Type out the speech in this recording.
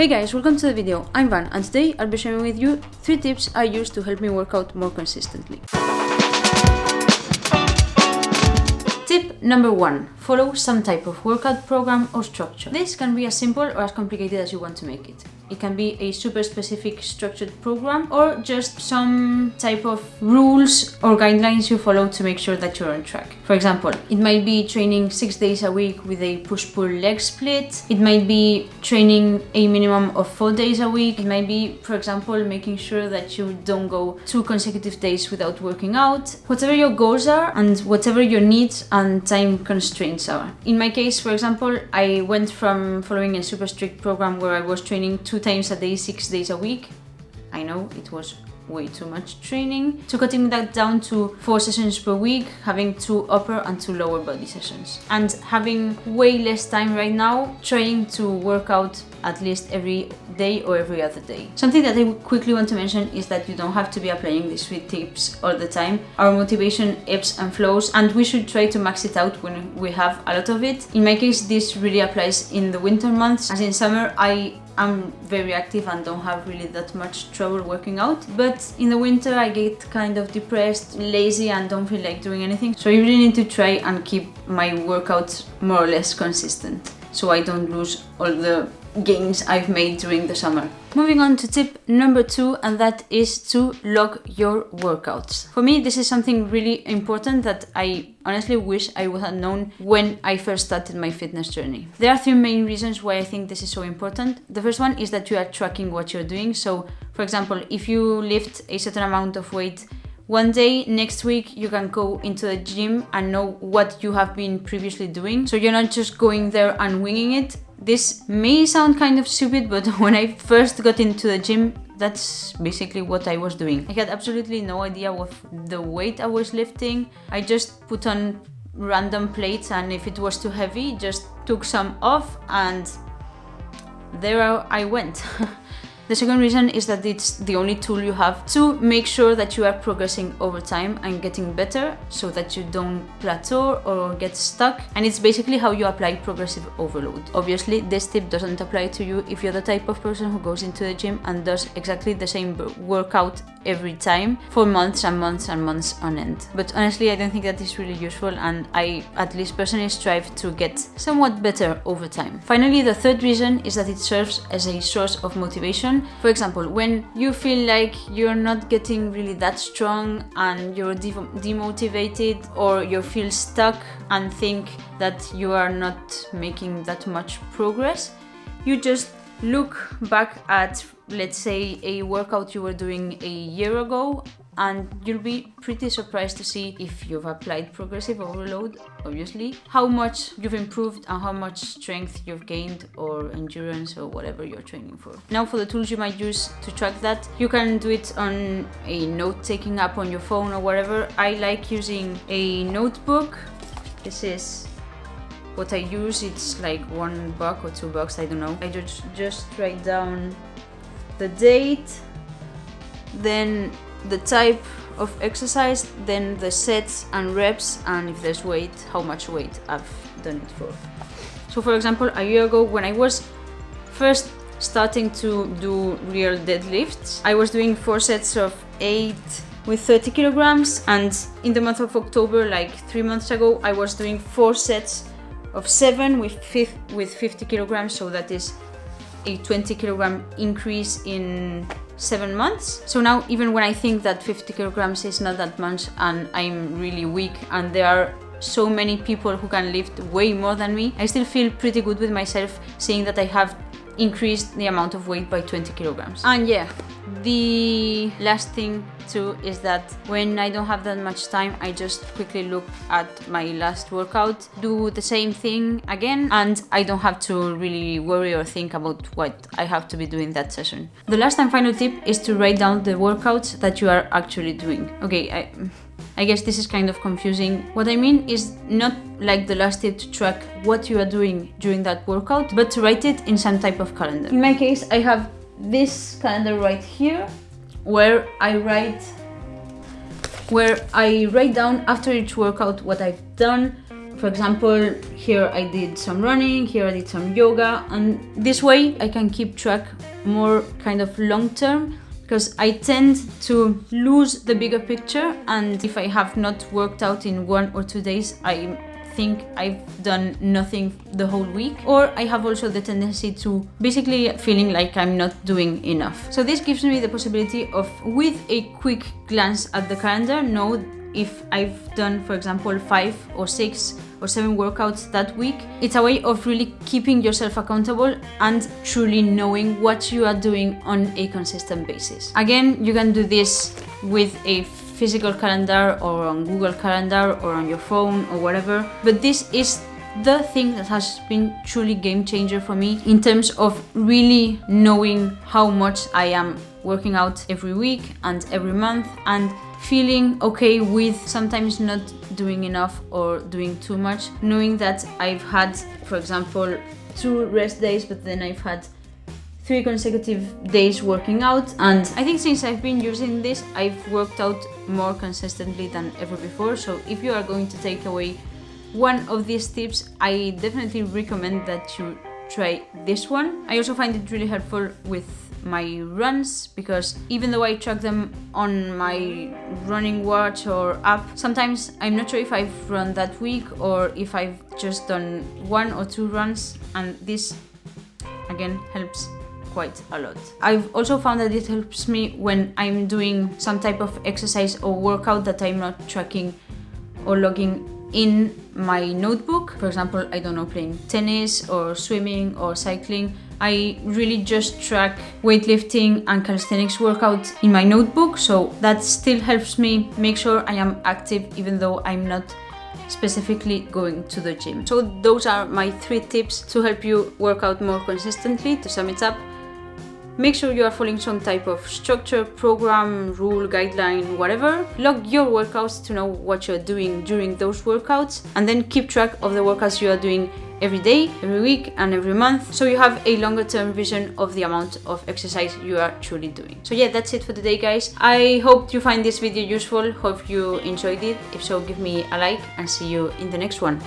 Hey guys, welcome to the video. I'm Van and today I'll be sharing with you 3 tips I use to help me work out more consistently. Tip number 1. Follow some type of workout program or structure. This can be as simple or as complicated as you want to make it. It can be a super specific structured program or just some type of rules or guidelines you follow to make sure that you're on track. For example, it might be training 6 days a week with a push-pull leg split. It might be training a minimum of 4 days a week. It might be, for example, making sure that you don't go 2 consecutive days without working out. Whatever your goals are and whatever your needs and time constraints are. In my case, for example, I went from following a super strict program where I was training 2 times a day, 6 days a week. I know it was way too much training, to cutting that down to 4 sessions per week, having 2 upper and 2 lower body sessions, and having way less time right now trying to work out at least every day or every other day. Something that I quickly want to mention is that you don't have to be applying these 3 tips all the time. Our motivation ebbs and flows and we should try to max it out when we have a lot of it. In my case, this really applies in the winter months, as in summer I'm very active and don't have really that much trouble working out, but in the winter I get kind of depressed, lazy and don't feel like doing anything. So I really need to try and keep my workouts more or less consistent so I don't lose all the gains I've made during the summer. Moving on to tip number 2, and that is to log your workouts. For me, this is something really important that I honestly wish I would have known when I first started my fitness journey. There are 3 main reasons why I think this is so important. The first one is that you are tracking what you're doing. So, for example, if you lift a certain amount of weight one day, next week you can go into the gym and know what you have been previously doing. So you're not just going there and winging it. This may sound kind of stupid, but when I first got into the gym, that's basically what I was doing. I had absolutely no idea what the weight I was lifting. I just put on random plates, and if it was too heavy, just took some off and there I went. The second reason is that it's the only tool you have to make sure that you are progressing over time and getting better so that you don't plateau or get stuck. And it's basically how you apply progressive overload. Obviously, this tip doesn't apply to you if you're the type of person who goes into the gym and does exactly the same workout every time for months and months and months on end. But honestly, I don't think that is really useful, and I at least personally strive to get somewhat better over time. Finally, the third reason is that it serves as a source of motivation. For example, when you feel like you're not getting really that strong and you're demotivated, or you feel stuck and think that you are not making that much progress, you just look back at, let's say, a workout you were doing a year ago, and you'll be pretty surprised to see, if you've applied progressive overload, obviously, how much you've improved and how much strength you've gained or endurance or whatever you're training for. Now, for the tools you might use to track that, you can do it on a note-taking app on your phone or whatever. I like using a notebook. This is what I use. It's like $1 or $2, I don't know. I just write down the date, then the type of exercise, then the sets and reps, and if there's weight, how much weight I've done it for. So for example, a year ago, when I was first starting to do real deadlifts, I was doing 4 sets of 8 with 30 kilograms, and in the month of October, like 3 months ago, I was doing 4 sets of 7 with 50 kilograms, so that is a 20 kilogram increase in 7 months. So now, even when I think that 50 kilograms is not that much and I'm really weak and there are so many people who can lift way more than me, I still feel pretty good with myself seeing that I have increased the amount of weight by 20 kilograms. And yeah, the last thing too is that when I don't have that much time, I just quickly look at my last workout, do the same thing again, and I don't have to really worry or think about what I have to be doing that session. The last and final tip is to write down the workouts that you are actually doing. Okay, I guess this is kind of confusing. What I mean is not like the last tip to track what you are doing during that workout, but to write it in some type of calendar. In my case, I have this calendar right here where I write down after each workout what I've done. For example, here I did some running, here I did some yoga, and this way I can keep track more kind of long term, because I tend to lose the bigger picture, and if I have not worked out in 1 or 2 days, I think I've done nothing the whole week, or I have also the tendency to basically feeling like I'm not doing enough. So this gives me the possibility of, with a quick glance at the calendar, know if I've done, for example, 5 or 6 or 7 workouts that week. It's a way of really keeping yourself accountable and truly knowing what you are doing on a consistent basis. Again, you can do this with a physical calendar or on Google Calendar or on your phone or whatever, but this is the thing that has been truly game changer for me in terms of really knowing how much I am working out every week and every month, and feeling okay with sometimes not doing enough or doing too much, knowing that I've had, for example, 2 rest days, but then I've had 3 consecutive days working out. And I think since I've been using this, I've worked out more consistently than ever before. So if you are going to take away one of these tips, I definitely recommend that you try this one. I also find it really helpful with my runs, because even though I track them on my running watch or app, sometimes I'm not sure if I've run that week or if I've just done 1 or 2 runs, and this again helps quite a lot. I've also found that it helps me when I'm doing some type of exercise or workout that I'm not tracking or logging in my notebook. For example, I don't know, playing tennis or swimming or cycling. I really just track weightlifting and calisthenics workouts in my notebook, so that still helps me make sure I am active even though I'm not specifically going to the gym. So those are my 3 tips to help you work out more consistently. To sum it up, make sure you are following some type of structure, program, rule, guideline, whatever. Log your workouts to know what you're doing during those workouts, and then keep track of the workouts you are doing every day, every week, and every month, so you have a longer term vision of the amount of exercise you are truly doing. So yeah, that's it for today, guys. I hope you find this video useful. Hope you enjoyed it. If so, give me a like, and see you in the next one.